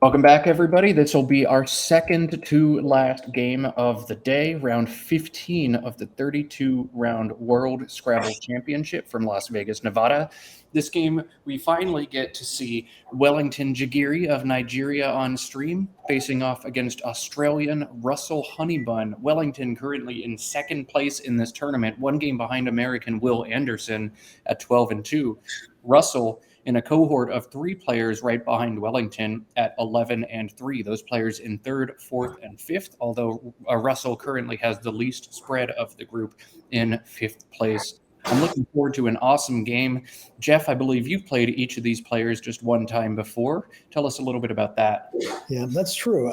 Welcome back, everybody. This will be our second to last game of the day, round 15 of the 32-round World Scrabble Championship from Las Vegas, Nevada. This game, we finally get to see Wellington Jighere of Nigeria on stream, facing off against Australian Russell Honeybun. Wellington currently in second place in this tournament, one game behind American Will Anderson at 12-2. Russell in a cohort of three players right behind Wellington at 11-3. Those players in third, fourth, and fifth, although Russell currently has the least spread of the group in fifth place. I'm looking forward to an awesome game. Geoff, I believe you've played each of these players just one time before. Tell us a little bit about that. Yeah, that's true.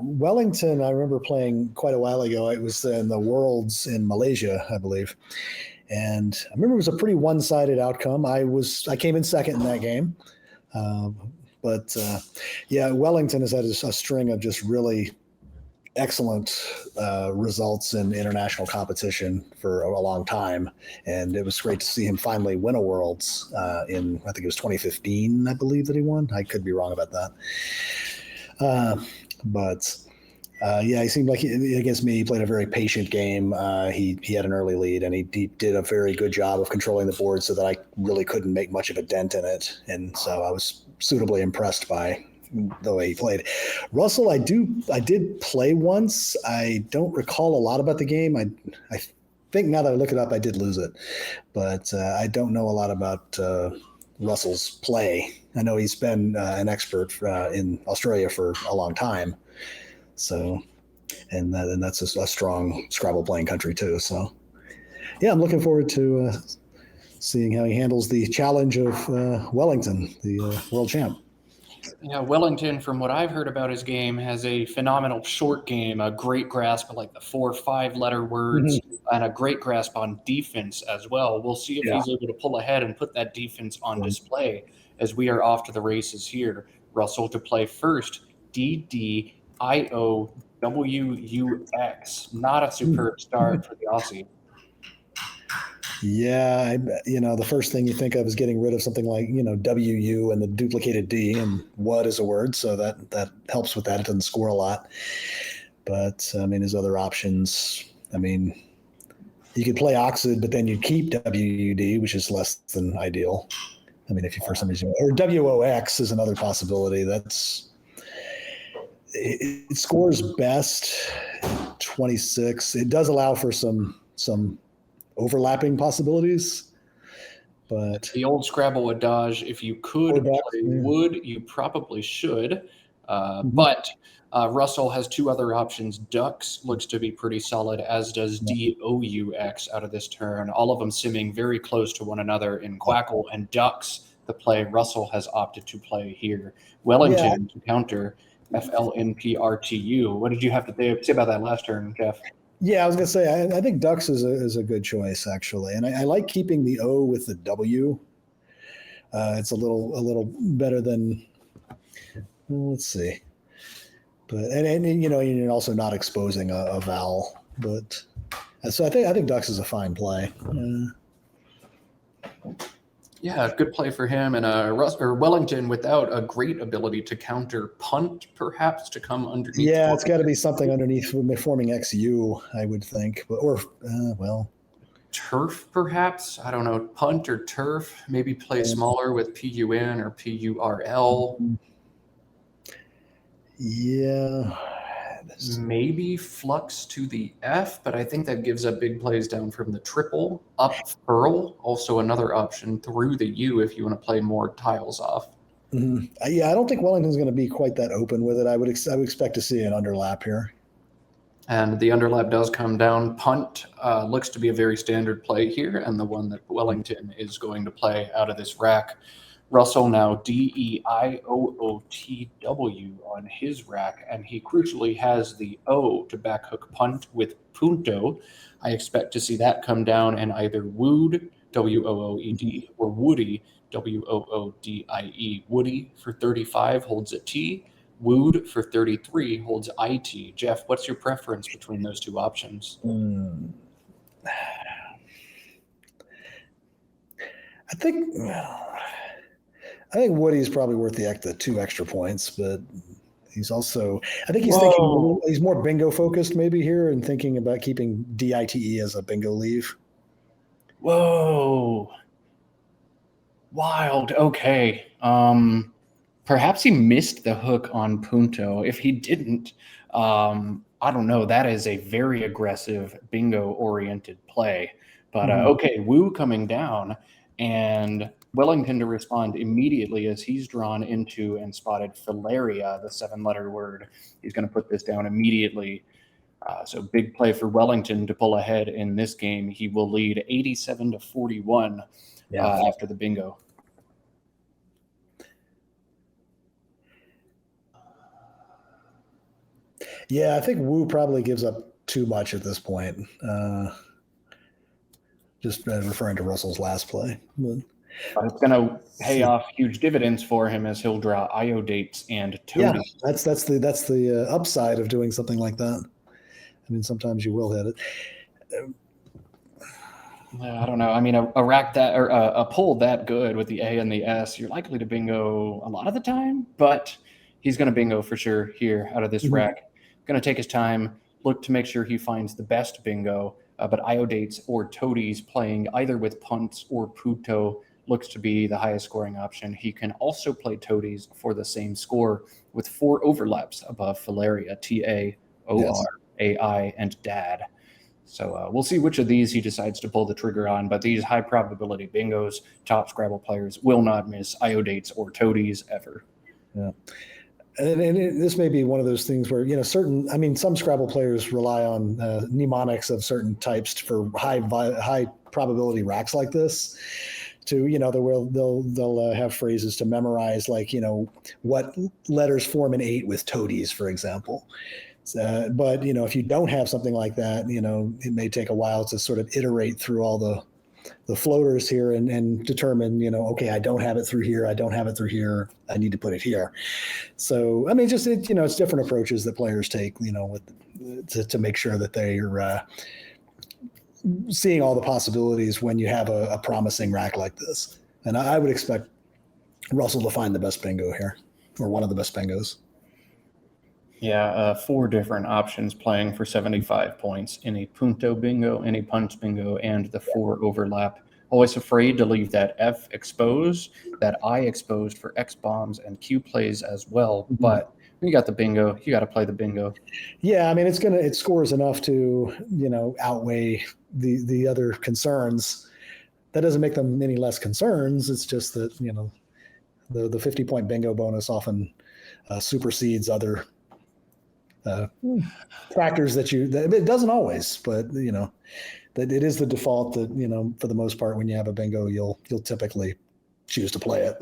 Wellington, I remember playing quite a while ago. It was in the Worlds in Malaysia, I believe. And I remember it was a pretty one-sided outcome. I came in second in that game. Yeah, Wellington has had a string of just really excellent results in international competition for a long time. And it was great to see him finally win a Worlds in, I think it was 2015, I believe that he won. I could be wrong about that. Yeah, he seemed like against me, he played a very patient game. He had an early lead, and he did a very good job of controlling the board so that I really couldn't make much of a dent in it. And so I was suitably impressed by the way he played. Russell, I did play once. I don't recall a lot about the game. I think now that I look it up, I did lose it. But I don't know a lot about Russell's play. I know he's been an expert in Australia for a long time. So, and that's a strong Scrabble playing country too. So, yeah, I'm looking forward to seeing how he handles the challenge of Wellington, the world champ. Yeah, Wellington, from what I've heard about his game, has a phenomenal short game, a great grasp of like the 4 or 5 letter words, and a great grasp on defense as well. We'll see if he's able to pull ahead and put that defense on display as we are off to the races here. Russell to play first, DDIOWUX. Not a superb start for the Aussie. Yeah, the first thing you think of is getting rid of something like, WU and the duplicated D, and what is a word, so that helps with that. It doesn't score a lot. But, his other options, you could play Oxid, but then you keep WUD, which is less than ideal. If you for some reason, or WOX is another possibility. It scores best 26. It does allow for some overlapping possibilities, but the old Scrabble adage, if you could play wood, you probably should. But Russell has 2 other options. Ducks looks to be pretty solid, as does DOUX out of this turn. All of them simming very close to one another in Quackle and Ducks, the play Russell has opted to play here. Wellington to counter FLNPRTU. What did you have to say about that last turn, Geoff? Yeah, I was going to say, I think Ducks is a good choice, actually. And I like keeping the O with the W. It's a little better than, let's see. But and you're also not exposing a vowel. But so I think Ducks is a fine play. Yeah, good play for him. And Wellington without a great ability to counter punt, perhaps, to come underneath. Yeah, it's got to be something underneath forming XU, I would think. Or turf, perhaps. I don't know, punt or turf. Maybe play smaller with PUN or PURL. Yeah. Maybe flux to the F, but I think that gives up big plays down from the triple. Up furl, also another option. Through the U if you want to play more tiles off. Mm-hmm. Yeah, I don't think Wellington's going to be quite that open with it. I would expect to see an underlap here. And the underlap does come down. Punt looks to be a very standard play here, and the one that Wellington is going to play out of this rack. Russell now DEIOOTW on his rack, and he crucially has the O to backhook punt with punto. I expect to see that come down and either wooed, WOOED, or woody, WOODIE. Woody for 35 holds a T. Wooed for 33 holds IT. Geoff, what's your preference between those 2 options? I think Woody's probably worth the 2 extra points, but He's also, I think he's Whoa. he's more bingo focused maybe here and thinking about keeping DITE as a bingo leave. Whoa. Wild. Okay. Perhaps he missed the hook on Punto. If he didn't, I don't know. That is a very aggressive bingo-oriented play. But okay, Wu coming down, and Wellington to respond immediately as he's drawn into and spotted filaria, the 7-letter word. He's going to put this down immediately. So big play for Wellington to pull ahead in this game. He will lead 87-41 after the bingo. Yeah, I think Wu probably gives up too much at this point. Just referring to Russell's last play. But it's going to pay off huge dividends for him as he'll draw IO dates and Toady. Yeah, that's the upside of doing something like that. I mean, sometimes you will hit it. I don't know. I mean, a rack that or a pull that good with the A and the S, you're likely to bingo a lot of the time, but he's going to bingo for sure here out of this rack. Going to take his time, look to make sure he finds the best bingo. But IO dates or Toadies playing either with punts or Puto looks to be the highest scoring option. He can also play Toadies for the same score with 4 overlaps above Filaria, TAOR, AI, and Dad. So we'll see which of these he decides to pull the trigger on. But these high probability bingos, top Scrabble players will not miss IO dates or Toadies ever. Yeah. And this may be one of those things where, some Scrabble players rely on mnemonics of certain types for high probability racks like this. They'll have phrases to memorize, like, what letters form an 8 with Toadies, for example. But if you don't have something like that, it may take a while to sort of iterate through all the floaters here and determine, okay, I don't have it through here. I don't have it through here. I need to put it here. So, I mean, it's different approaches that players take, to make sure that they're seeing all the possibilities when you have a promising rack like this. And I would expect Russell to find the best bingo here, or one of the best bingos. Yeah, 4 different options playing for 75 points in a Punto bingo, in a Punch bingo, and the 4 overlap. Always afraid to leave that F exposed, that I exposed for X bombs and Q plays as well. But when you got the bingo, you got to play the bingo. Yeah, I mean, it scores enough to, outweigh the other concerns. That doesn't make them any less concerns. It's just that, the 50-point bingo bonus often supersedes other factors that it doesn't always, but that it is the default that, for the most part, when you have a bingo, you'll typically choose to play it.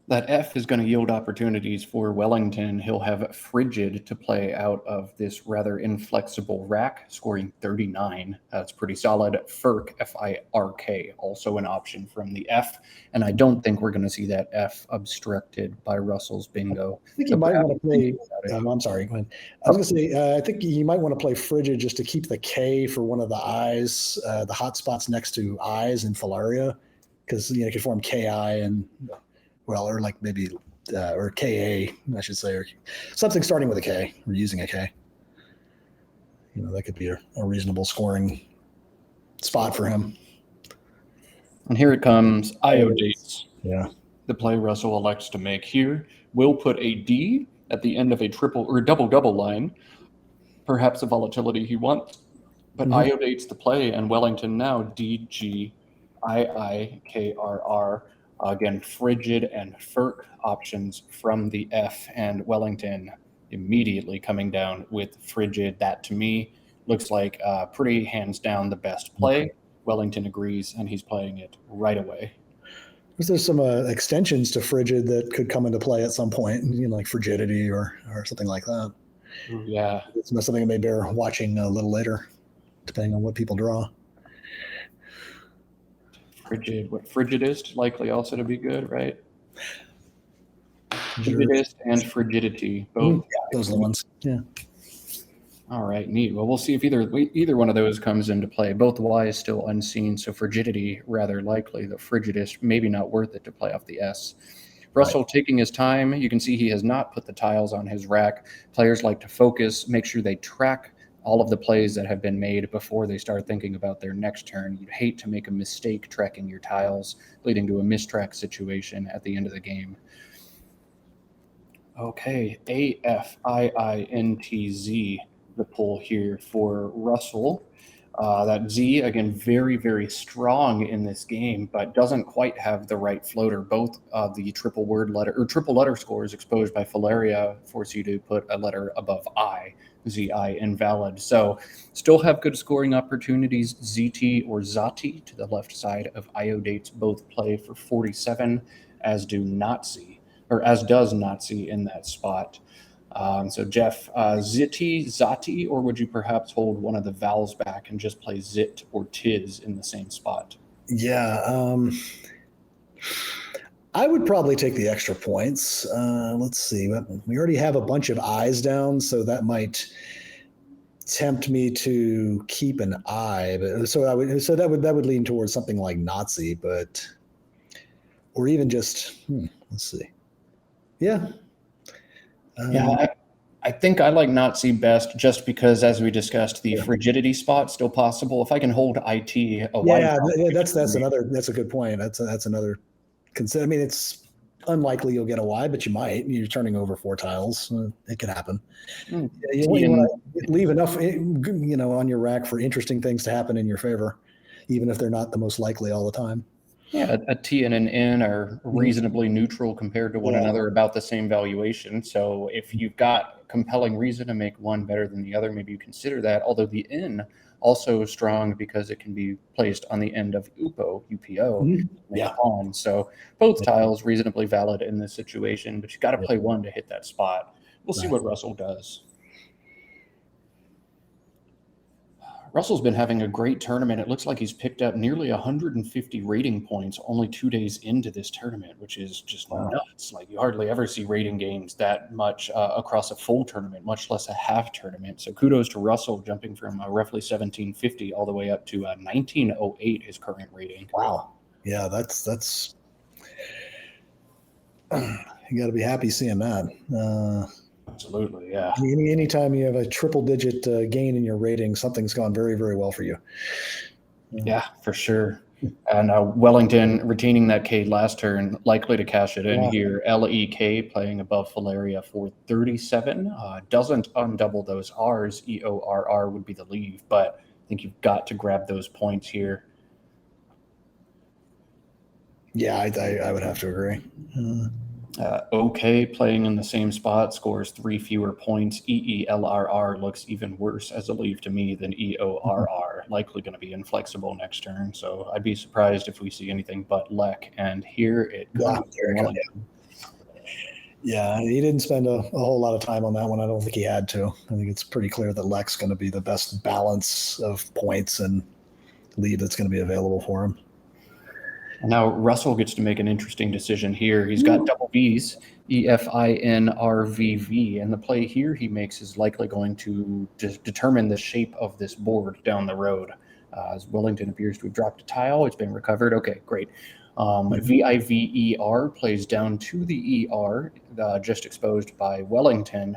That F is going to yield opportunities for Wellington. He'll have Frigid to play out of this rather inflexible rack, scoring 39. That's pretty solid. Firk, F-I-R-K, also an option from the F. And I don't think we're going to see that F obstructed by Russell's bingo. I think you might want to play. I'm sorry, go ahead. I was going to say, I think you might want to play Frigid just to keep the K for one of the I's, the hot spots next to I's in Filaria, because you could form KI and. Well, or like maybe, or KA, I should say, or something starting with a K, or using a K. That could be a reasonable scoring spot for him. And here it comes, IO dates. Yeah. The play Russell elects to make here will put a D at the end of a triple or double line, perhaps a volatility he wants. But IO dates the play, and Wellington now DGIIKRR. Again, Frigid and Firk options from the F, and Wellington immediately coming down with Frigid. That, to me, looks like pretty hands down the best play. Wellington agrees, and he's playing it right away. There's some extensions to Frigid that could come into play at some point, like Frigidity or something like that. Yeah. It's something that may bear watching a little later, depending on what people draw. Frigidist, likely also to be good, right? Frigidist and Frigidity, both. Those are the ones. Yeah. All right, neat. Well, we'll see if either one of those comes into play. Both Y is still unseen, so Frigidity rather likely. The Frigidist maybe not worth it to play off the S. Russell taking his time. You can see he has not put the tiles on his rack. Players like to focus, make sure they track all of the plays that have been made before they start thinking about their next turn. You'd hate to make a mistake tracking your tiles, leading to a mistrack situation at the end of the game. Okay, AFIINTZ, the pull here for Russell. That Z, again, very, very strong in this game, but doesn't quite have the right floater. Both of the triple letter scores exposed by Filaria force you to put a letter above I, ZI invalid. So still have good scoring opportunities. ZT or Zati to the left side of IO dates both play for 47, as does Nazi in that spot. So Geoff, Ziti, Zati, or would you perhaps hold one of the vowels back and just play Zit or Tiz in the same spot? Yeah, I would probably take the extra points. Let's see. We already have a bunch of I's down, so that might tempt me to keep an I. But that would lean towards something like Nazi, but or even just let's see. Yeah. I think I like Nazi best just because, as we discussed, the frigidity spot still possible. If I can hold IT, that's a good point. That's another consider. I mean, it's unlikely you'll get a Y, but you might. You're turning over 4 tiles. It could happen. You want to leave enough, on your rack for interesting things to happen in your favor, even if they're not the most likely all the time. Yeah, a T and an N are reasonably neutral compared to one another, about the same valuation. So if you've got compelling reason to make one better than the other, maybe you consider that. Although the N also strong because it can be placed on the end of UPO. On. So both tiles reasonably valid in this situation, but you got to play one to hit that spot. We'll see what Russell does. Russell's been having a great tournament. It looks like he's picked up nearly 150 rating points only 2 days into this tournament, which is just nuts. Like, you hardly ever see rating games that much across a full tournament, much less a half tournament. So kudos to Russell, jumping from roughly 1750 all the way up to 1908, his current rating. Wow. Yeah, that's you got to be happy seeing that. Absolutely, yeah. Anytime you have a triple-digit gain in your rating, something's gone very, very well for you. Yeah, for sure. And Wellington retaining that K last turn, likely to cash it in here. LEK playing above Filaria for 37. Doesn't undouble those R's. EORR would be the leave, but I think you've got to grab those points here. Yeah, I would have to agree. OK playing in the same spot, scores 3 fewer points. EELRR looks even worse as a leave to me than EORR. Likely going to be inflexible next turn, so I'd be surprised if we see anything but Lek. And here it comes. Yeah, he didn't spend a whole lot of time on that one. I don't think he had to. I think it's pretty clear that Lek's going to be the best balance of points and lead that's going to be available for him. Now Russell gets to make an interesting decision here. He's got double V's, EFINRVV, and the play here he makes is likely going to determine the shape of this board down the road. As Wellington appears to have dropped a tile, it's been recovered. Okay, great. VIVER plays down to the ER, just exposed by Wellington.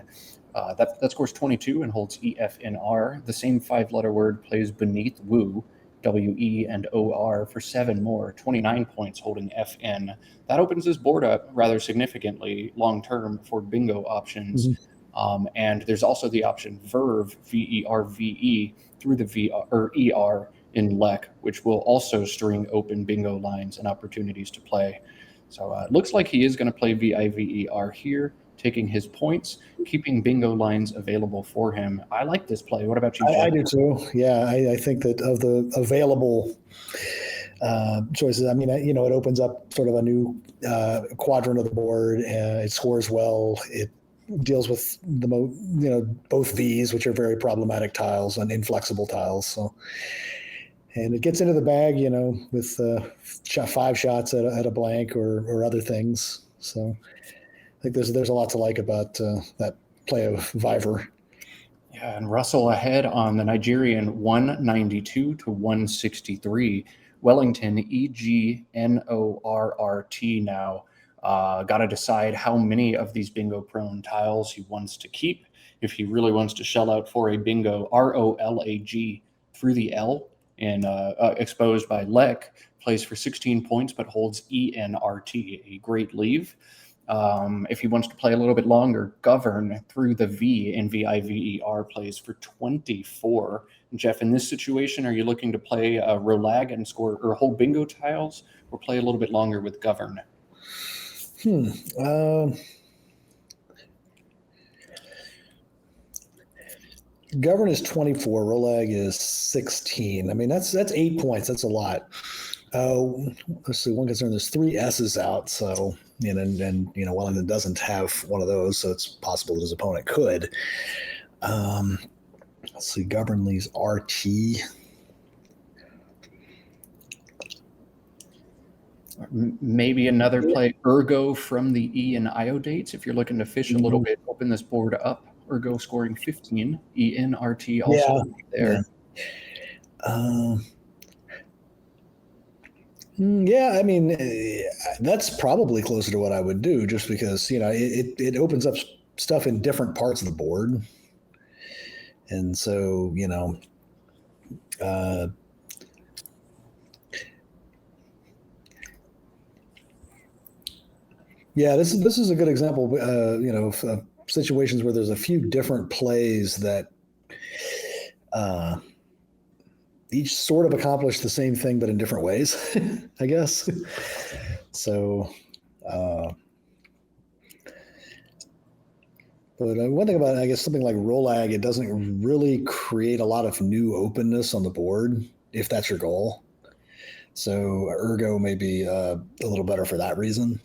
That scores 22 and holds EFNR. The same 5-letter word plays beneath Woo, WE and OR for 7 more, 29 points holding FN. That opens this board up rather significantly long-term for bingo options. And there's also the option VERV, VERVE, through the VR or ER in Lek, which will also string open bingo lines and opportunities to play. So it looks like he is going to play VIVER here, taking his points, keeping bingo lines available for him. I like this play. What about you, Geoff? I do too. Yeah, I think that of the available choices, I mean, it opens up sort of a new quadrant of the board. It scores well. It deals with both V's, which are very problematic tiles, and inflexible tiles. So, and it gets into the bag, with 5 shots at a blank or other things. So I think there's a lot to like about that play of Viver. Yeah, and Russell ahead on the Nigerian 192 to 163. Wellington EGNORRT now. Got to decide how many of these bingo prone tiles he wants to keep. If he really wants to shell out for a bingo ROLAG through the L and exposed by Lek, plays for 16 points but holds ENRT, a great leave. If he wants to play a little bit longer, Govern through the V in VIVER plays for 24. Geoff, in this situation, are you looking to play Rolag and score or hold bingo tiles, or play a little bit longer with Govern? Govern is 24. Rolag is 16. I mean, that's 8 points. That's a lot. Let's see. One concern: there's 3 S's out. So, and Wellington doesn't have one of those, so it's possible that his opponent could. Let's see. Govern leaves RT. Maybe another play Ergo from the E and IO dates if you're looking to fish a little bit, open this board up. Ergo scoring 15, ENRT also there. Yeah, I mean, that's probably closer to what I would do, just because it opens up stuff in different parts of the board, and so yeah, this is a good example, of situations where there's a few different plays that each sort of accomplish the same thing, but in different ways, I guess. So, but one thing about, I guess, something like Rolag, it doesn't really create a lot of new openness on the board, if that's your goal. So Ergo may be a little better for that reason.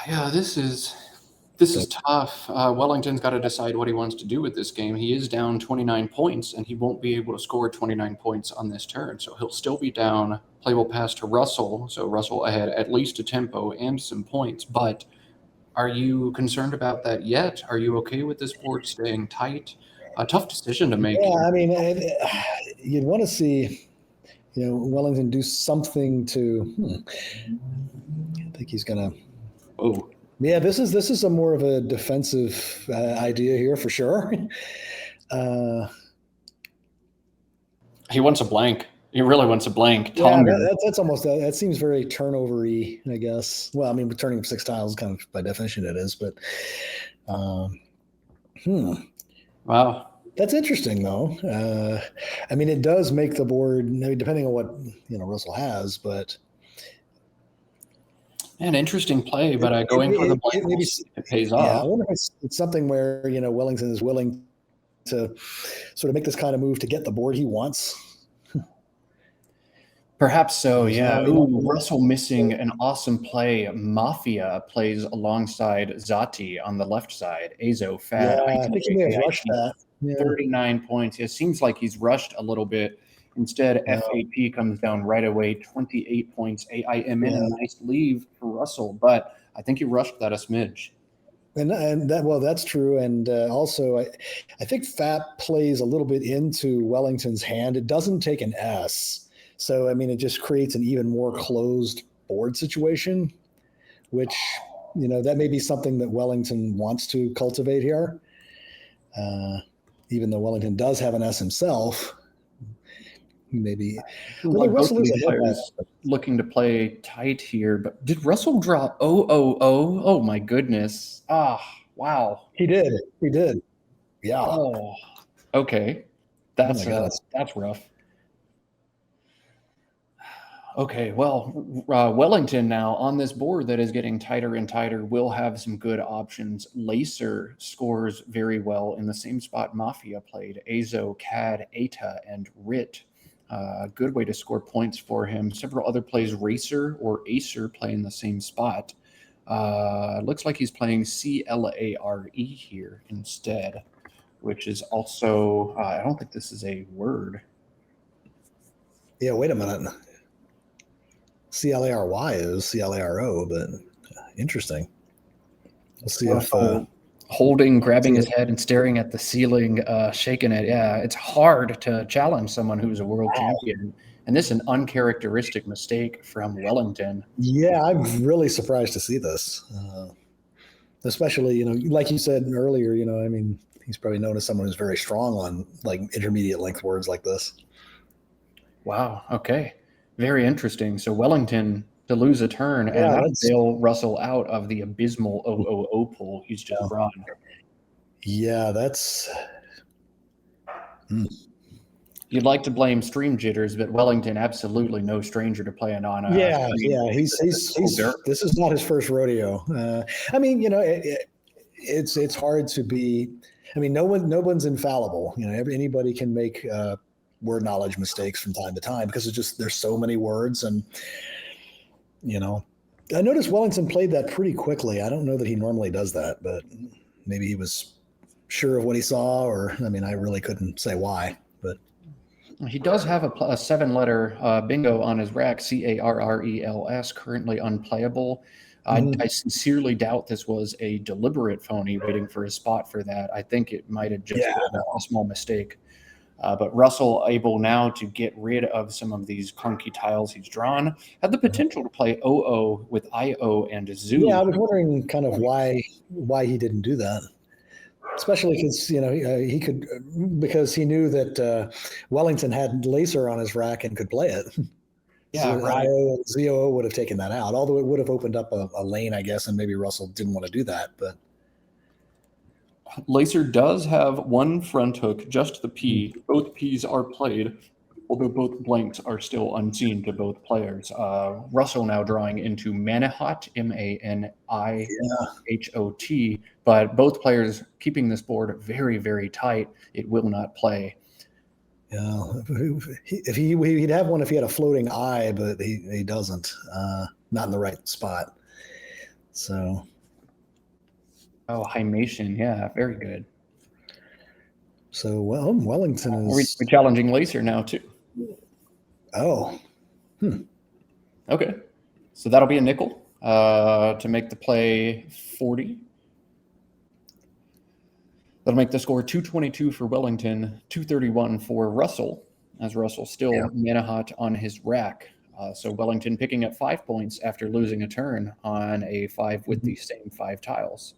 Yeah, this is tough. Wellington's got to decide what he wants to do with this game. He is down 29 points, and he won't be able to score 29 points on this turn. So he'll still be down. Play will pass to Russell. So Russell ahead at least a tempo and some points. But are you concerned about that yet? Are you okay with this board staying tight? A tough decision to make. Yeah, I mean, you'd want to see, Wellington do something to. I think he's gonna. Oh. Yeah, this is a more of a defensive idea here for sure. He wants a blank. He really wants a blank. Yeah, that's almost that seems very turnover-y, I guess. Well, I mean, returning 6 tiles, kind of by definition, it is. But wow, that's interesting though. I mean, it does make the board, depending on what Russell has, but. An interesting play, but going for the blank, maybe it pays off. Yeah, I wonder if it's something where Wellington is willing to sort of make this kind of move to get the board he wants. Perhaps so, yeah. Ooh, Russell missing an awesome play. Mafia plays alongside Zati on the left side. Azo, Fad. Yeah, I think he may have rushed that. Yeah. 39 points. It seems like he's rushed a little bit. Instead, FAP comes down right away, 28 points. AIM in a nice leave for Russell, but I think he rushed that a smidge. And that, well, that's true. And also, I think FAP plays a little bit into Wellington's hand. It doesn't take an S. So, I mean, it just creates an even more closed board situation, which, that may be something that Wellington wants to cultivate here. Even though Wellington does have an S himself. Maybe Russell is looking to play tight here, but did Russell draw 0-0-0? Oh my goodness. Wow. He did. Yeah. Oh, okay. That's rough. Okay, well, Wellington now on this board that is getting tighter and tighter will have some good options. Lacer scores very well in the same spot Mafia played. Azo, Cad, Eta, and Rit. Good way to score points for him. Several other plays, Racer or Acer, play in the same spot. Looks like he's playing CLARE here instead, which is also, I don't think this is a word. Yeah, wait a minute. CLARY is CLARO, but interesting. We'll see if... holding, grabbing his head and staring at the ceiling, shaking it. Yeah, it's hard to challenge someone who's a world champion And this is an uncharacteristic mistake from Wellington. Yeah, I'm really surprised to see this. Especially, like you said earlier, I mean, he's probably known as someone who's very strong on like intermediate length words like this. Wow. Okay. Very interesting. So Wellington to lose a turn, and that would bail Russell out of the abysmal 000 pool he's just drawn. Yeah, that's. You'd like to blame stream jitters, but Wellington absolutely no stranger to playing on. Yeah. He's this is not his first rodeo. I mean, it's hard to be. I mean, no one's infallible. Anybody can make word knowledge mistakes from time to time because there's so many words, and I noticed Wellington played that pretty quickly. I don't know that he normally does that, but maybe he was sure of what he saw, or I mean, I really couldn't say why. But he does have a 7-letter bingo on his rack, CARRELS, currently unplayable. I sincerely doubt this was a deliberate phony waiting for a spot for that. I think it might have just been a small mistake. But Russell, able now to get rid of some of these clunky tiles he's drawn, had the potential to play 0-0 with IO and Zoo. Yeah, I was wondering kind of why he didn't do that. Especially because he could, because he knew that Wellington had Lacer on his rack and could play it. Yeah, so right. IO and ZOO would have taken that out, although it would have opened up a lane, I guess, and maybe Russell didn't want to do that. But Lacer does have one front hook, just the P. Both Ps are played, although both blanks are still unseen to both players. Russell now drawing into Manihot, MANIHOT, but both players keeping this board very, very tight. It will not play. Yeah, he'd have one if he had a floating eye, but he doesn't. Not in the right spot. So. Oh, Hymation, yeah, very good. So, Wellington is... We're challenging Lacer now, too. Oh. Okay. So that'll be a nickel to make the play 40. That'll make the score 222 for Wellington, 231 for Russell, as Russell still Manihot on his rack. So Wellington picking up 5 points after losing a turn on a 5 with the same 5 tiles.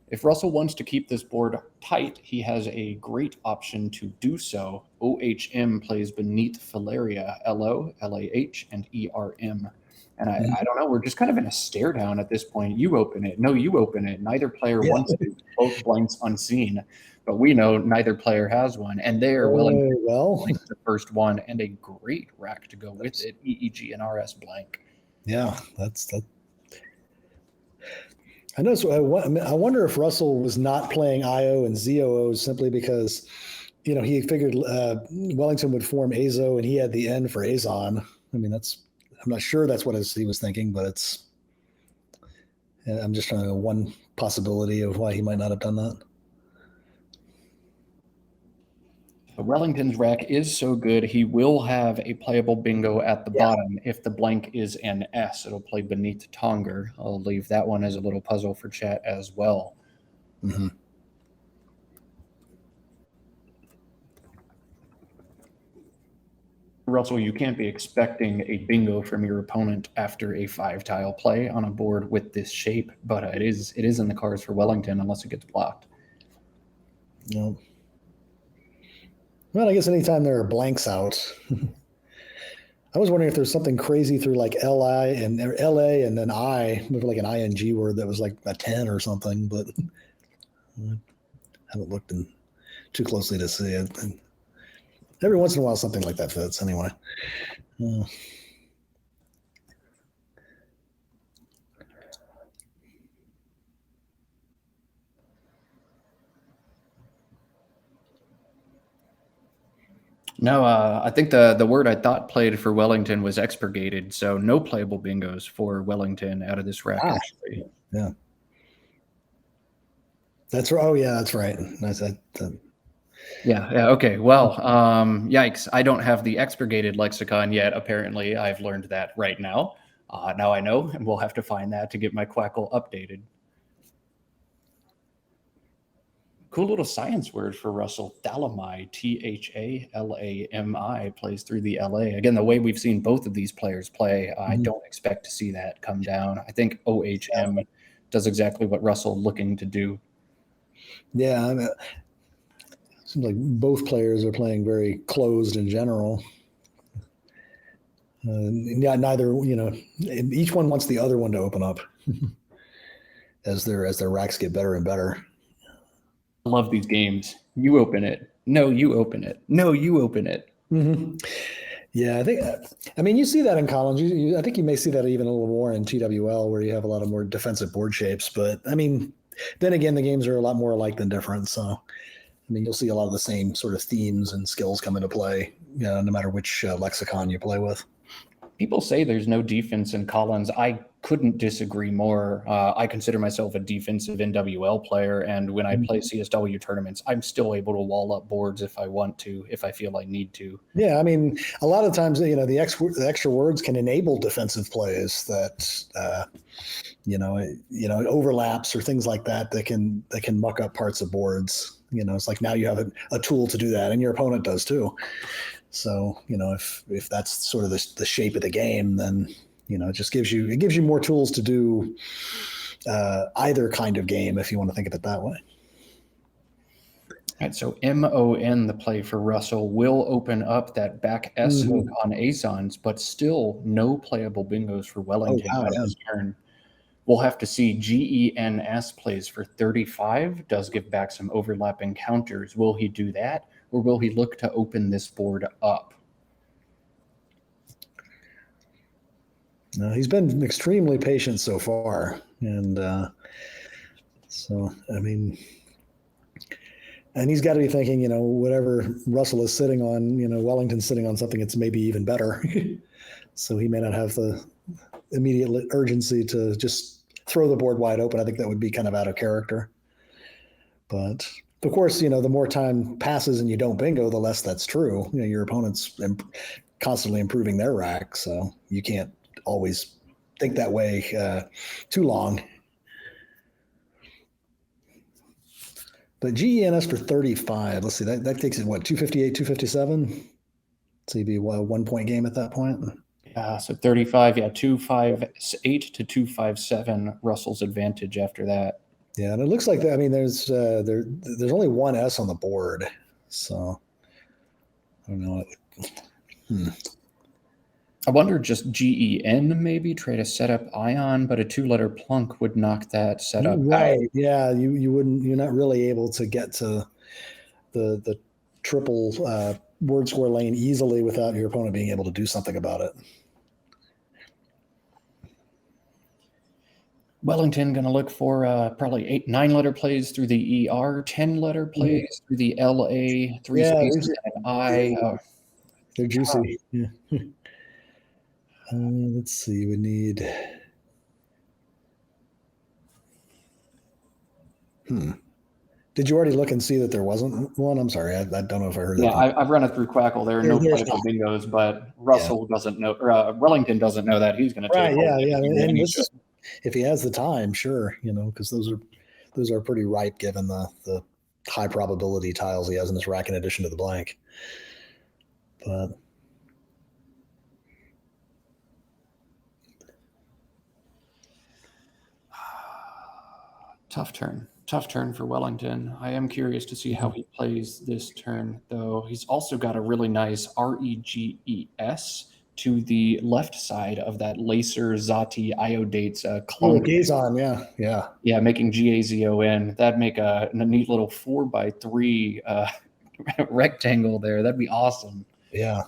If Russell wants to keep this board tight, he has a great option to do so. OHM plays beneath Filaria, LO, LAH, and ERM. And I don't know, we're just kind of in a stare down at this point. You open it. No, you open it. Neither player wants to. Both blanks unseen. But we know neither player has one. And they're willing to the first one and a great rack to go with it. EEG and RS blank. Yeah, that's that. I know. So I wonder if Russell was not playing IO and ZOO simply because, he figured Wellington would form Azo and he had the N for Azon. I mean, I'm not sure that's what he was thinking, but I'm just trying to know one possibility of why he might not have done that. Wellington's rack is so good, he will have a playable bingo at the bottom. If the blank is an S, it'll play beneath Tonger. I'll leave that one as a little puzzle for chat as well. Russell, you can't be expecting a bingo from your opponent after a 5-tile play on a board with this shape, but it is in the cards for Wellington unless it gets blocked. No. Well, I guess anytime there are blanks out. I was wondering if there's something crazy through like LA and then I, maybe like an ING word that was like a 10 or something, but I haven't looked too closely to see it. And every once in a while, something like that fits anyway. No, I think the word I thought played for Wellington was expurgated, so no playable bingos for Wellington out of this rack, actually. Yeah. That's right. Oh, yeah, that's right. Yeah, okay. Well, yikes. I don't have the expurgated lexicon yet, apparently. I've learned that right now. Now I know, and we'll have to find that to get my Quackle updated. Cool little science word for Russell. Thalami, Thalami, plays through the LA. Again, the way we've seen both of these players play, I don't expect to see that come down. I think OHM does exactly what Russell looking to do. Yeah, I mean, it seems like both players are playing very closed in general. Yeah, neither, each one wants the other one to open up as their racks get better and better. I love these games. You open it. No, you open it. No, you open it. Mm-hmm. Yeah, I mean, you see that in college. I think you may see that even a little more in TWL, where you have a lot of more defensive board shapes. But I mean, then again, the games are a lot more alike than different. So, I mean, you'll see a lot of the same sort of themes and skills come into play, no matter which lexicon you play with. People say there's no defense in Collins. I couldn't disagree more. I consider myself a defensive NWL player, and when I play CSW tournaments, I'm still able to wall up boards if I want to, if I feel I need to. Yeah, I mean, a lot of times, the extra words can enable defensive plays that, overlaps or things like that can muck up parts of boards. It's like now you have a tool to do that, and your opponent does too. So, if that's sort of the shape of the game, then, it just gives you more tools to do either kind of game, if you want to think of it that way. All right, so MON, the play for Russell, will open up that back S hook on Asons, but still no playable bingos for Wellington out of this turn. We'll have to see. GENS plays for 35, does give back some overlapping counters. Will he do that, or will he look to open this board up? No, he's been extremely patient so far. And so, I mean, and he's got to be thinking, whatever Russell is sitting on, Wellington's sitting on something that's maybe even better. So he may not have the immediate urgency to just throw the board wide open. I think that would be kind of out of character. But of course, the more time passes and you don't bingo, the less that's true. Your opponent's constantly improving their rack, so you can't always think that way too long. But GENS for 35. Let's see, that takes it, 258, 257? So you'd be a 1 point game at that point? Yeah, so 35, 258 to 257, Russell's advantage after that. Yeah, and it looks like that. I mean, there's only one S on the board, so I don't know. I wonder, just GEN maybe try to set up Ion, but a 2-letter plunk would knock that setup right out. Yeah, you're not really able to get to the triple word score lane easily without your opponent being able to do something about it. Wellington going to look for probably 9-letter plays through the ER, 10-letter plays through the LA, 3 spaces and an I. They're juicy. Yeah. Let's see. We need. Did you already look and see that there wasn't one? I'm sorry. I don't know if I heard that. Yeah, I've run it through Quackle. There are no playable bingos, but Russell doesn't know. Wellington doesn't know that. He's going to take. Right. Yeah. And this, if he has the time, sure. Because those are pretty ripe given the high probability tiles he has in his rack in addition to the blank. But. Tough turn for Wellington. I am curious to see how he plays this turn, though. He's also got a really nice REGES to the left side of that Lacer Zati Iodates clone. Gazon, yeah. Yeah, making GAZON. That'd make a neat little 4x3 rectangle there. That'd be awesome. Yeah.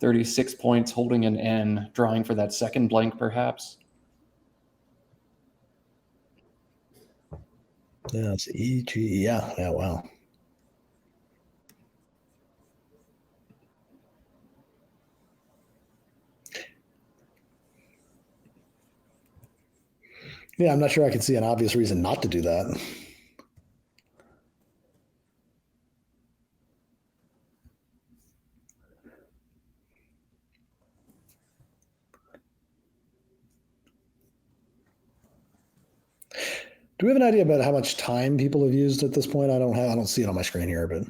36 points, holding an N, drawing for that second blank, perhaps. Yeah, it's EG. Yeah, wow. Yeah, I'm not sure I could see an obvious reason not to do that. Do we have an idea about how much time people have used at this point? I don't see it on my screen here, but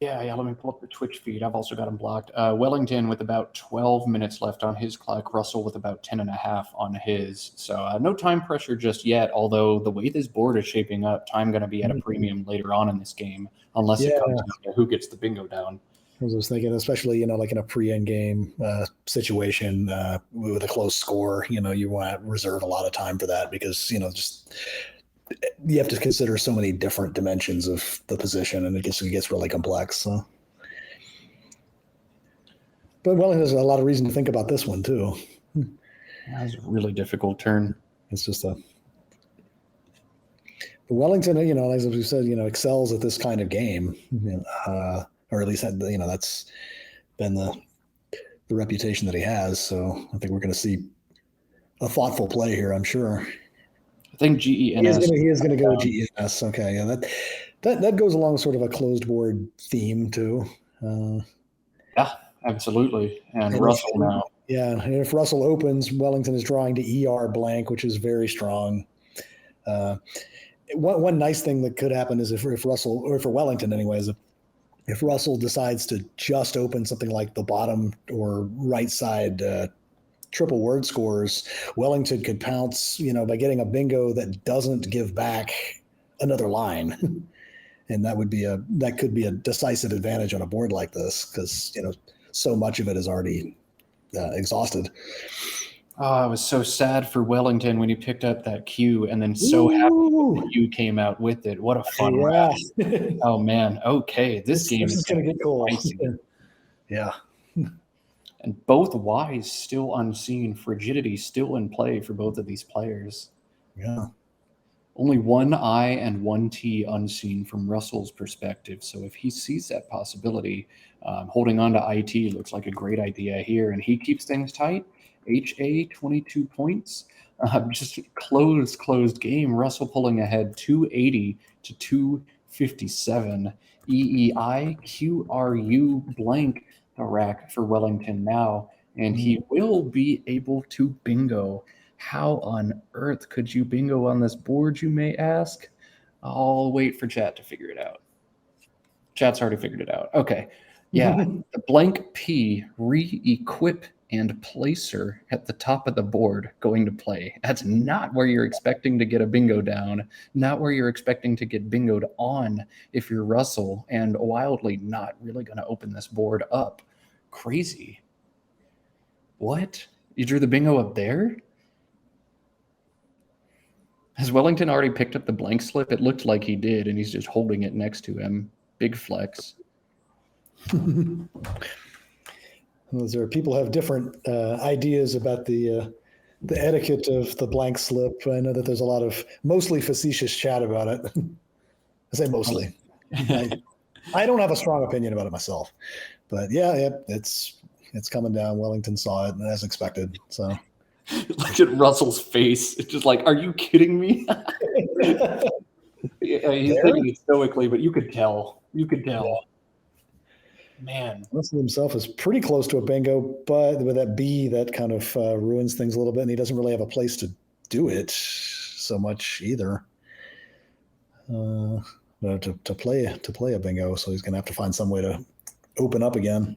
Yeah, let me pull up the Twitch feed. I've also got him blocked. Wellington with about 12 minutes left on his clock. Russell with about 10 and a half on his. So no time pressure just yet, although the way this board is shaping up, time going to be at a premium later on in this game, unless it comes down to who gets the bingo down. I was thinking, especially, like in a pre-end game situation with a close score, you want to reserve a lot of time for that because, just you have to consider so many different dimensions of the position, and it gets really complex. So. But Wellington has a lot of reason to think about this one too. That was a really difficult turn. It's just Wellington, as we said, excels at this kind of game, or at least that's been the reputation that he has. So I think we're going to see a thoughtful play here. I'm sure. I think GENS. He is going to go GENS. Okay, yeah, that goes along sort of a closed board theme too. Yeah, absolutely. And Russell now. Yeah, and if Russell opens, Wellington is drawing to ER blank, which is very strong. One nice thing that could happen is if Russell, or for Wellington anyways, if Russell decides to just open something like the bottom or right side triple word scores, Wellington could pounce, by getting a bingo that doesn't give back another line. And that could be a decisive advantage on a board like this because, so much of it is already exhausted. Oh, I was so sad for Wellington when he picked up that cue, and then so happy the cue came out with it. What a fun round. Oh, man. Okay, this game is going to get cool. Yeah. And both Ys still unseen. Frigidity still in play for both of these players. Yeah. Only one I and one T unseen from Russell's perspective. So if he sees that possibility, holding on to IT looks like a great idea here. And he keeps things tight. HA 22 points. Just closed game. Russell pulling ahead 280 to 257. EEI QRU blank the rack for Wellington now. And he will be able to bingo. How on earth could you bingo on this board, you may ask? I'll wait for chat to figure it out. Chat's already figured it out. Okay. Yeah. The blank P, re-equip and placer at the top of the board going to play. That's not where you're expecting to get a bingo down, not where you're expecting to get bingoed on if you're Russell, and wildly not really going to open this board up. Crazy. What? You drew the bingo up there? Has Wellington already picked up the blank slip? It looked like he did, and he's just holding it next to him. Big flex. People have different ideas about the etiquette of the blank slip. I know that there's a lot of mostly facetious chat about it. I say mostly. I don't have a strong opinion about it myself, but yeah, it's coming down. Wellington saw it as expected. So. Look at Russell's face. It's just like, are you kidding me? He's taking it stoically, but you could tell. Yeah. Man. Russell himself is pretty close to a bingo, but with that B, that kind of ruins things a little bit, and he doesn't really have a place to do it so much either. To play a bingo, so he's going to have to find some way to open up again.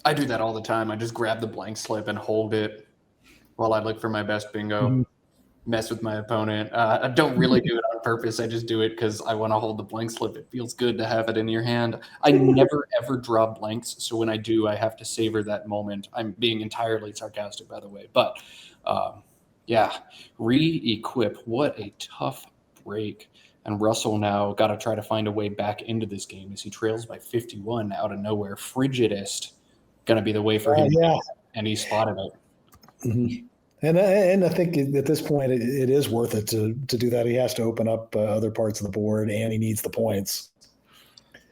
I do that all the time. I just grab the blank slip and hold it while I look for my best bingo, mess with my opponent. I don't really do it on purpose. I just do it because I want to hold the blank slip. It feels good to have it in your hand. I never, ever draw blanks. So when I do, I have to savor that moment. I'm being entirely sarcastic, by the way. But yeah, re-equip. What a tough break. And Russell now got to try to find a way back into this game as he trails by 51 out of nowhere. Frigidist going to be the way for him. Yeah. And he spotted it. Mm-hmm. And I think at this point it is worth it to do that. He has to open up other parts of the board, and he needs the points.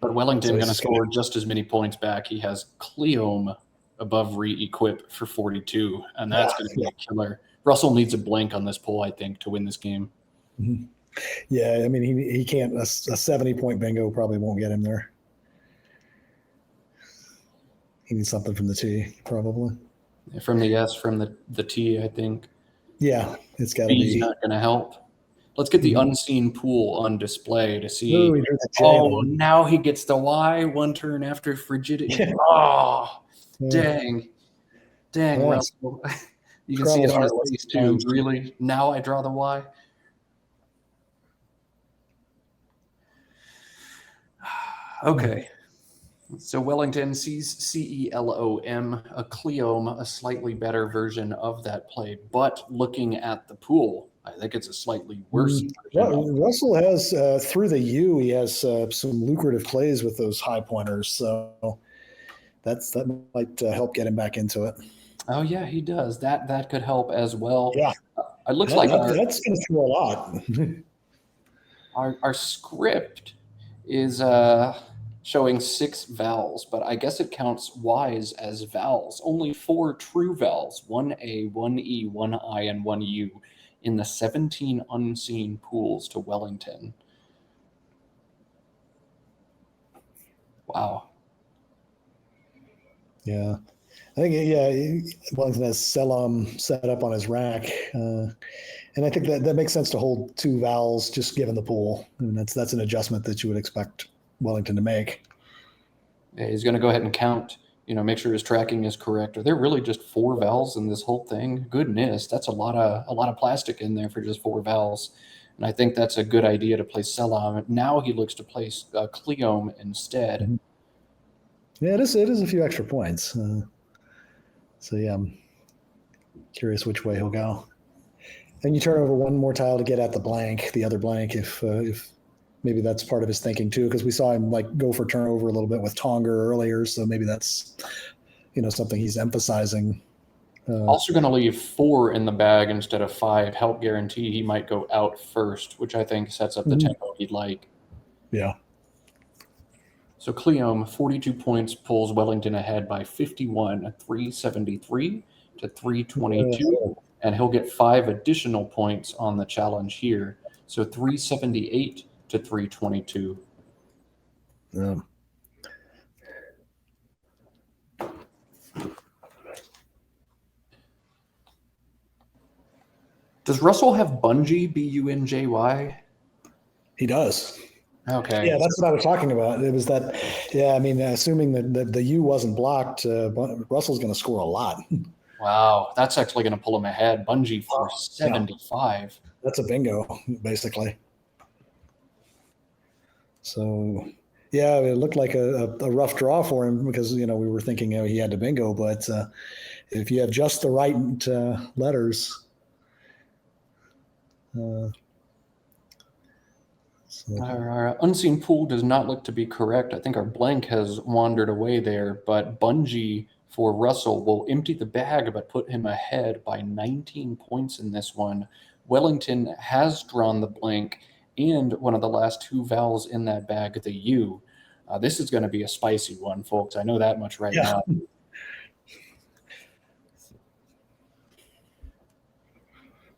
But Wellington going to score just as many points back. He has Cleome above re-equip for 42, and that's going to be a killer. Russell needs a blank on this pull, I think, to win this game. Mm-hmm. Yeah, I mean he can't. A 70-point bingo probably won't get him there. He needs something from the T, probably. From the S, from the T, I think. Yeah, it's got to B's be. not going to help. Let's get the unseen pool on display to see. Ooh, he drew the J Oh, one. now he gets the Y one turn after frigidity. Yeah. Oh, Yeah. dang, Yeah. Russell. You can see it on his face too. Times. Really? Now I draw the Y? Okay. So Wellington sees CELOM, a Cleome, a slightly better version of that play. But looking at the pool, I think it's a slightly worse version. Russell has, through the U, he has some lucrative plays with those high pointers. So that might help get him back into it. Oh, yeah, he does. That could help as well. Yeah. It looks like that's going to throw a lot. our script is showing 6 vowels, but I guess it counts Y's as vowels. Only 4 true vowels, 1 A, 1 E, 1 I, and 1 U in the 17 unseen pools to Wellington. Wow. Yeah. I think, Wellington has Selam set up on his rack. And I think that makes sense to hold 2 vowels just given the pool. I mean, that's an adjustment that you would expect Wellington to make. Yeah, he's going to go ahead and count, make sure his tracking is correct. Are there really just 4 vowels in this whole thing? Goodness, that's a lot of plastic in there for just 4 vowels. And I think that's a good idea to play Selam. Now he looks to play Cleome instead. Mm-hmm. Yeah, it is a few extra points. So yeah, I'm curious which way he'll go. And you turn over one more tile to get at the other blank, if maybe that's part of his thinking too, because we saw him go for turnover a little bit with Tonga earlier, so maybe that's something he's emphasizing. Also going to leave 4 in the bag instead of 5. Help guarantee he might go out first, which I think sets up the tempo he'd like. Yeah. So Cleome, 42 points, pulls Wellington ahead by 51, 373 to 322. And he'll get 5 additional points on the challenge here. So 378 to 322. Yeah. Does Russell have Bungy, Bunjy? He does. Okay. Yeah, that's what I was talking about. It was that, I mean, assuming that the U wasn't blocked, Russell's going to score a lot. Wow, that's actually going to pull him ahead. Bungy for 75. That's a bingo, basically. So, yeah, it looked like a rough draw for him because, we were thinking he had to bingo. But if you have just the right letters. Our unseen pool does not look to be correct. I think our blank has wandered away there, but Bungy for Russell will empty the bag but put him ahead by 19 points in this one. Wellington has drawn the blank and one of the last 2 vowels in that bag, the U. This is going to be a spicy one, folks. I know that much right now.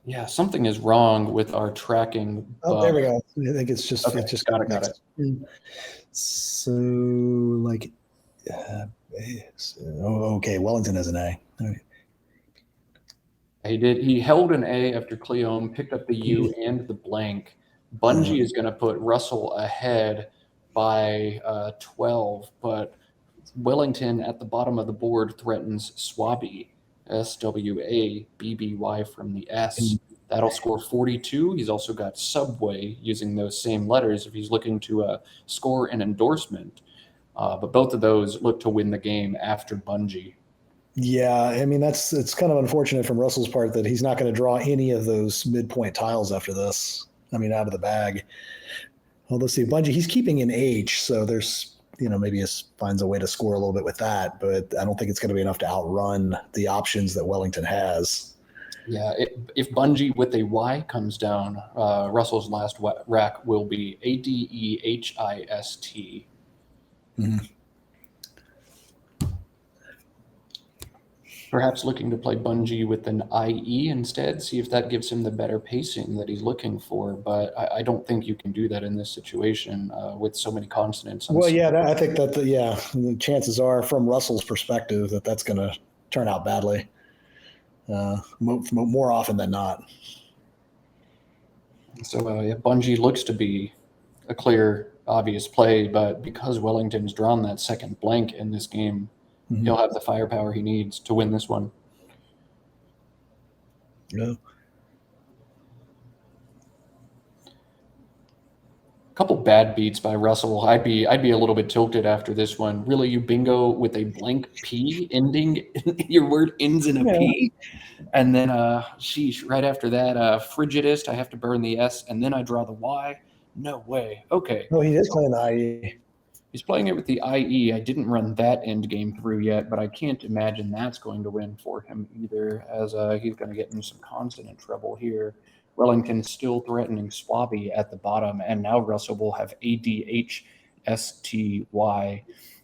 Yeah, something is wrong with our tracking. Oh, there we go. I think it's just okay, got it. So okay, Wellington has an A. Right. He did. He held an A after Cleome, picked up the U and the blank. Bungy is going to put Russell ahead by 12, but Wellington at the bottom of the board threatens Swabby. SWABBY from the S. That'll score 42. He's also got Subway using those same letters if he's looking to score an endorsement. But both of those look to win the game after Bungy. Yeah, I mean, it's kind of unfortunate from Russell's part that he's not going to draw any of those midpoint tiles after this. I mean, out of the bag. Well, let's see, Bungy, he's keeping an H, so there's maybe he finds a way to score a little bit with that, but I don't think it's going to be enough to outrun the options that Wellington has. Yeah, if Bungy with a Y comes down, Russell's last rack will be ADEHIST. Mm-hmm. Perhaps looking to play Bungy with an IE instead, see if that gives him the better pacing that he's looking for. But I don't think you can do that in this situation with so many consonants. Well, yeah, I think that the chances are from Russell's perspective that's going to turn out badly. more often than not. So Bungie looks to be a clear, obvious play, but because Wellington's drawn that second blank in this game, he'll have the firepower he needs to win this one. Yeah. A couple bad beats by Russell. I'd be a little bit tilted after this one. Really, you bingo with a blank P ending. Your word ends in a P. And then, sheesh, right after that, frigidist, I have to burn the S, and then I draw the Y. No way. Okay. Oh, he is playing the IE. He's playing it with the IE. I didn't run that end game through yet, but I can't imagine that's going to win for him either, as he's going to get in some consonant trouble here. Wellington is still threatening Swabby at the bottom, and now Russell will have ADHSTY.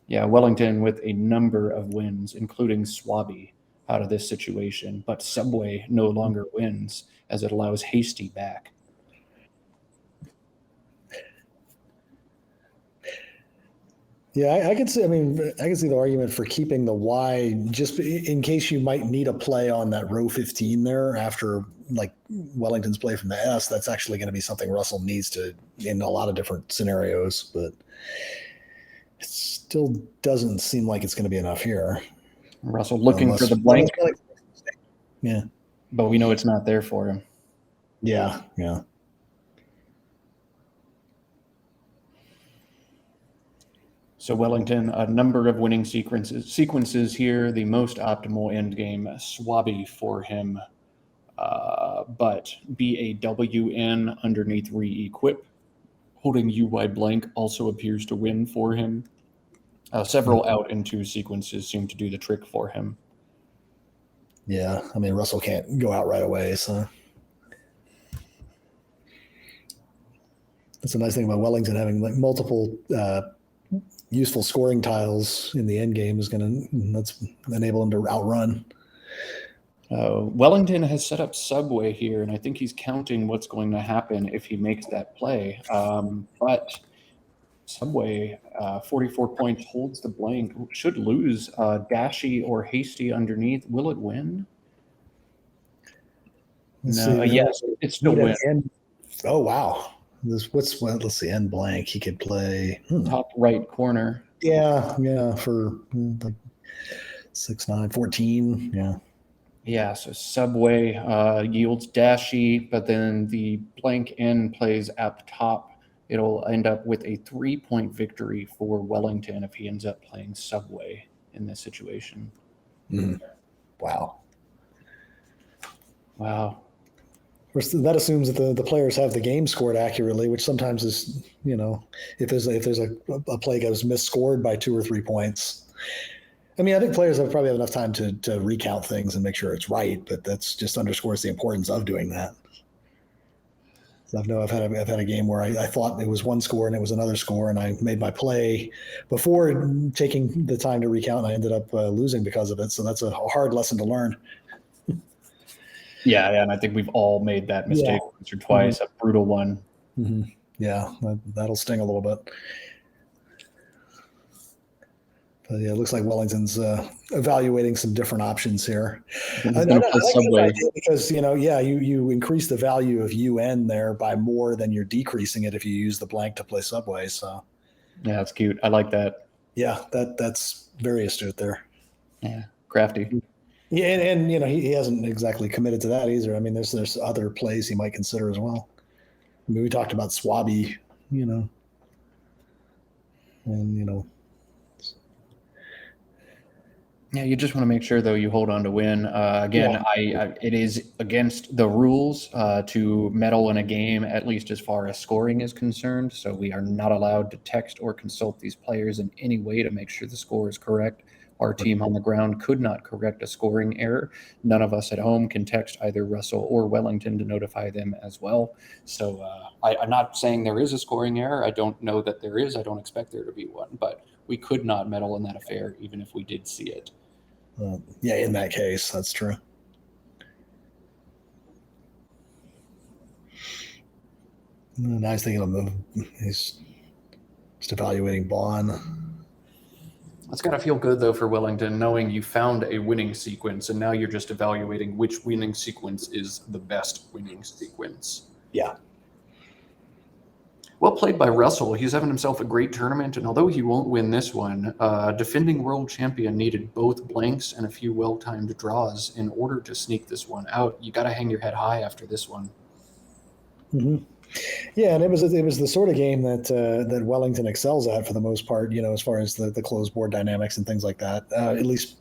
Yeah, Wellington with a number of wins, including Swabby, out of this situation, but Subway no longer wins as it allows Hasty back. Yeah, I can see. I mean, I can see the argument for keeping the Y just in case you might need a play on that row 15 there after like Wellington's play from the S. That's actually going to be something Russell needs to in a lot of different scenarios, but it still doesn't seem like it's going to be enough here. Russell looking for the blank. Yeah, but we know it's not there for him. Yeah. So Wellington, a number of winning sequences here. The most optimal end game, Swabby for him. But BAWN underneath re-equip. Holding UY blank also appears to win for him. Several out in two sequences seem to do the trick for him. Yeah, I mean, Russell can't go out right away, so that's a nice thing about Wellington having like multiple useful scoring tiles in the end game is going to that's enable him to outrun. Wellington has set up Subway here, and I think he's counting what's going to happen if he makes that play. But Subway, 44 points, holds the blank, should lose Dashy or Hasty underneath. Will it win? Yes, it still wins. Oh, wow. Let's see, end blank. He could play top right corner. Yeah, for like 6, 9, 14. Yeah. Yeah, so Subway yields Dashy, but then the blank N plays up top. It'll end up with a 3-point victory for Wellington if he ends up playing Subway in this situation. Wow. That assumes that the players have the game scored accurately, which sometimes is, if there's a play goes misscored by 2 or 3 points. I mean, I think players probably have enough time to recount things and make sure it's right, but that's just underscores the importance of doing that. So I've had a game where I thought it was one score and it was another score, and I made my play before taking the time to recount, and I ended up losing because of it. So that's a hard lesson to learn. Yeah, and I think we've all made that mistake once or twice, a brutal one. Mm-hmm. Yeah, that'll sting a little bit. But yeah, it looks like Wellington's evaluating some different options here. I like Subway because you increase the value of UN there by more than you're decreasing it if you use the blank to play Subway. So yeah, that's cute. I like that. Yeah, that's very astute there. Yeah, crafty. Yeah, and he hasn't exactly committed to that either. I mean, there's other plays he might consider as well. I mean, we talked about Swabby, and Yeah, you just want to make sure, though, you hold on to win. Again, it is against the rules to meddle in a game, at least as far as scoring is concerned. So we are not allowed to text or consult these players in any way to make sure the score is correct. Our team on the ground could not correct a scoring error. None of us at home can text either Russell or Wellington to notify them as well. So I'm not saying there is a scoring error. I don't know that there is. I don't expect there to be one. But we could not meddle in that affair, even if we did see it. Yeah, in that case, that's true. Nice thing he's just evaluating Bond. It's got to feel good, though, for Wellington, knowing you found a winning sequence, and now you're just evaluating which winning sequence is the best winning sequence. Yeah. Well played by Russell. He's having himself a great tournament, and although he won't win this one, defending world champion needed both blanks and a few well-timed draws in order to sneak this one out. You got to hang your head high after this one. Mm-hmm. Yeah, and it was the sort of game that Wellington excels at for the most part. As far as the closed board dynamics and things like that. At least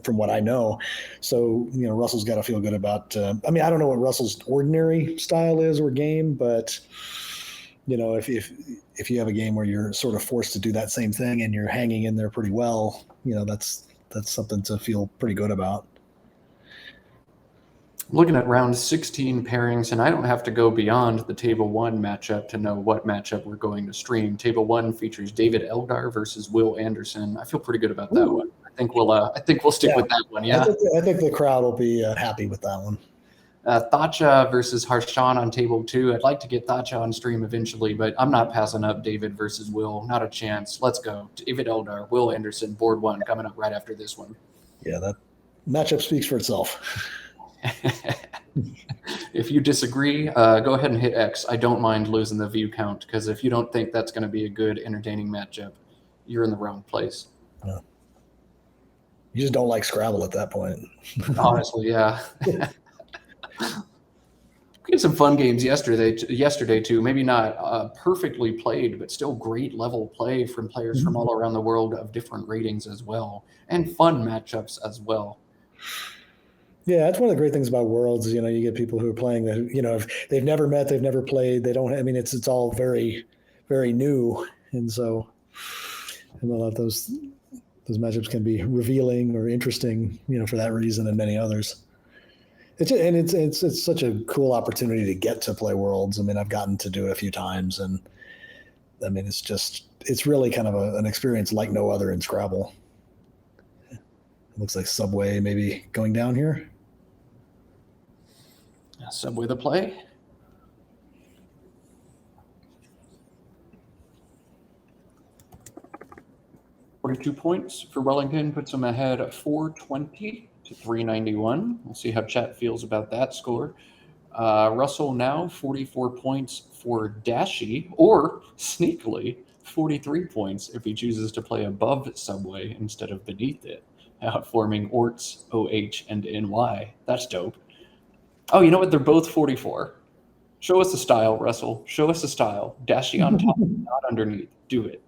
from what I know. So Russell's got to feel good about. I don't know what Russell's ordinary style is or game, but if you have a game where you're sort of forced to do that same thing and you're hanging in there pretty well, that's something to feel pretty good about. Looking at round 16 pairings, and I don't have to go beyond the Table 1 matchup to know what matchup we're going to stream. Table 1 features David Eldar versus Will Anderson. I feel pretty good about that one. I think we'll stick with that one. Yeah, I think the crowd will be happy with that one. Thatcha versus Harshan on Table 2. I'd like to get Thatcha on stream eventually, but I'm not passing up David versus Will. Not a chance. Let's go. David Eldar, Will Anderson, board 1, coming up right after this one. Yeah, that matchup speaks for itself. If you disagree, go ahead and hit X. I don't mind losing the view count, because if you don't think that's going to be a good, entertaining matchup, you're in the wrong place. Yeah. You just don't like Scrabble at that point. Honestly, yeah. We had some fun games yesterday too. Maybe not perfectly played, but still great level play from players from all around the world of different ratings as well, and fun matchups as well. Yeah, that's one of the great things about Worlds. You get people who are playing that, if they've never met, they've never played, they don't. It's all very, very new, and so, a lot of those matchups can be revealing or interesting, for that reason and many others. It's such a cool opportunity to get to play Worlds. I've gotten to do it a few times, and it's really kind of an experience like no other in Scrabble. It looks like Subway maybe going down here. Subway the play. $42 points for Wellington, puts them ahead at 420 to 391. We'll see how chat feels about that score. Russell now 44 points for Dashi, or sneakily 43 points if he chooses to play above Subway instead of beneath it, forming Orts, OH, and NY. That's dope. Oh, you know what? They're both 44. Show us the style, Russell. Show us the style. Dashi on top, not underneath. Do it.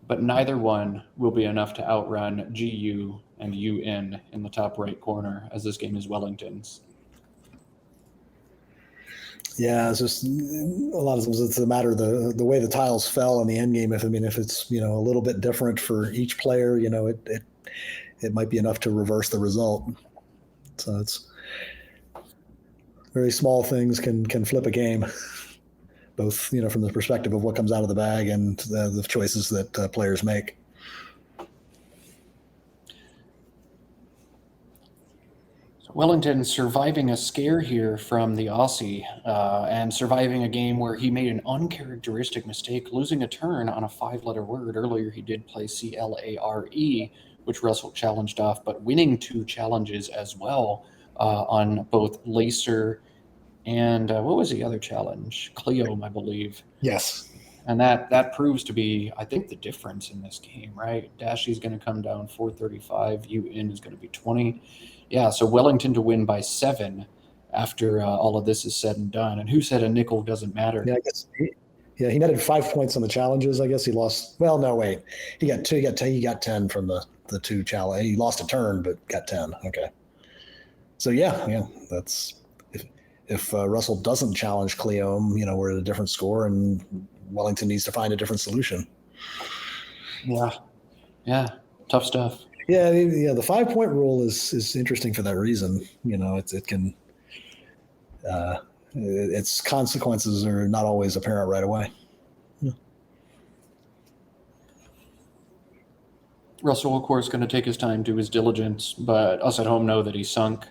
But neither one will be enough to outrun GU and UN in the top right corner, as this game is Wellington's. Yeah, it's just a lot of times it's a matter of the way the tiles fell in the end game. If it's a little bit different for each player, it might be enough to reverse the result. So it's very small things can flip a game, both from the perspective of what comes out of the bag and the choices that players make. So Wellington surviving a scare here from the Aussie, and surviving a game where he made an uncharacteristic mistake, losing a turn on a 5-letter word. Earlier he did play CLARE, which Russell challenged off, but winning 2 challenges as well on both Lacer and what was the other challenge? Cleome, I believe. Yes. And that proves to be, I think, the difference in this game, right? Dashi's going to come down 435. UN is going to be 20. Yeah, so Wellington to win by 7 after all of this is said and done. And who said a nickel doesn't matter? Yeah, I guess. He netted 5 points on the challenges. I guess he lost. Well, no, wait. He got 2. He got 10 from the 2 challenge. He lost a turn, but got 10. Okay. So yeah, that's if Russell doesn't challenge Cleome, we're at a different score, and Wellington needs to find a different solution. Yeah, tough stuff. Yeah, the 5-point rule is interesting for that reason. It can its consequences are not always apparent right away. Yeah. Russell, of course, going to take his time, do his diligence, but us at home know that he's sunk.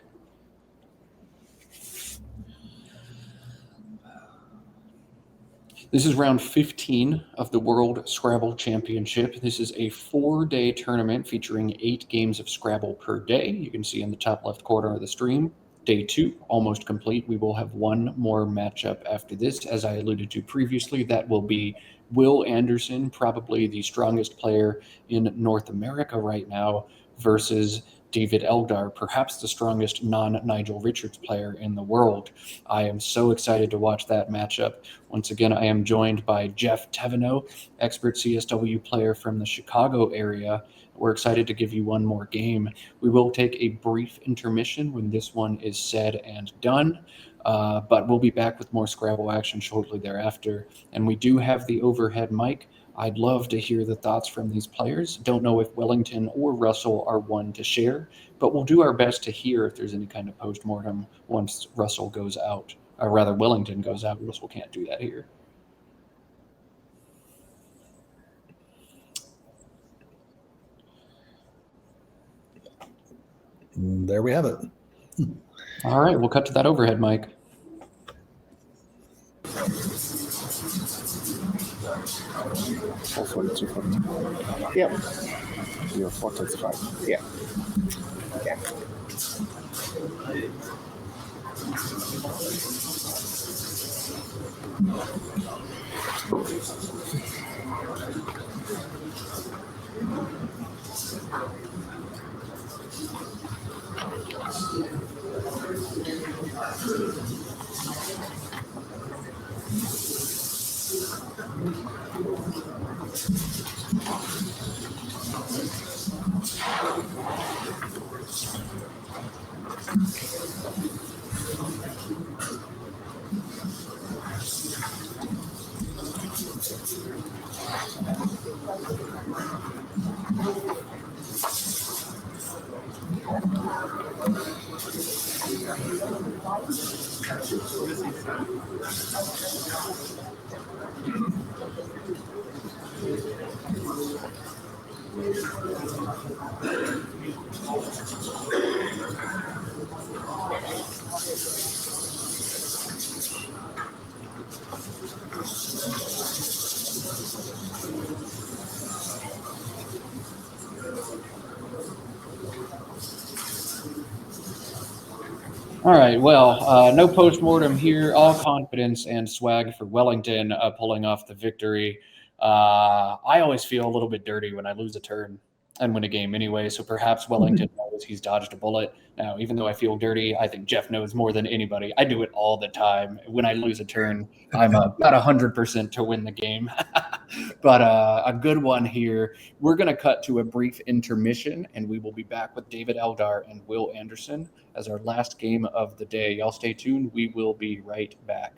This is round 15 of the World Scrabble Championship. This is a 4-day tournament featuring 8 games of Scrabble per day. You can see in the top left corner of the stream. Day 2, almost complete. We will have one more matchup after this. As I alluded to previously, that will be Will Anderson, probably the strongest player in North America right now, versus David Eldar, perhaps the strongest non-Nigel Richards player in the world. I am so excited to watch that matchup. Once again, I am joined by Geoff Thevenot, expert CSW player from the Chicago area. We're excited to give you one more game. We will take a brief intermission when this one is said and done, but we'll be back with more Scrabble action shortly thereafter. And we do have the overhead mic. I'd love to hear the thoughts from these players. Don't know if Wellington or Russell are one to share, but we'll do our best to hear if there's any kind of post-mortem once Russell goes out, or rather Wellington goes out. Russell can't do that here. There we have it. All right, we'll cut to that overhead mic. 440, 240. Yep. You're 435. Yeah. Yeah. All right, well, no post-mortem here. All confidence and swag for Wellington pulling off the victory. I always feel a little bit dirty when I lose a turn and win a game anyway, so perhaps Wellington knows he's dodged a bullet. Now, even though I feel dirty, I think Geoff knows more than anybody. I do it all the time. When I lose a turn, I'm about 100% to win the game. But a good one here. We're going to cut to a brief intermission, and we will be back with David Eldar and Will Anderson as our last game of the day. Y'all stay tuned. We will be right back.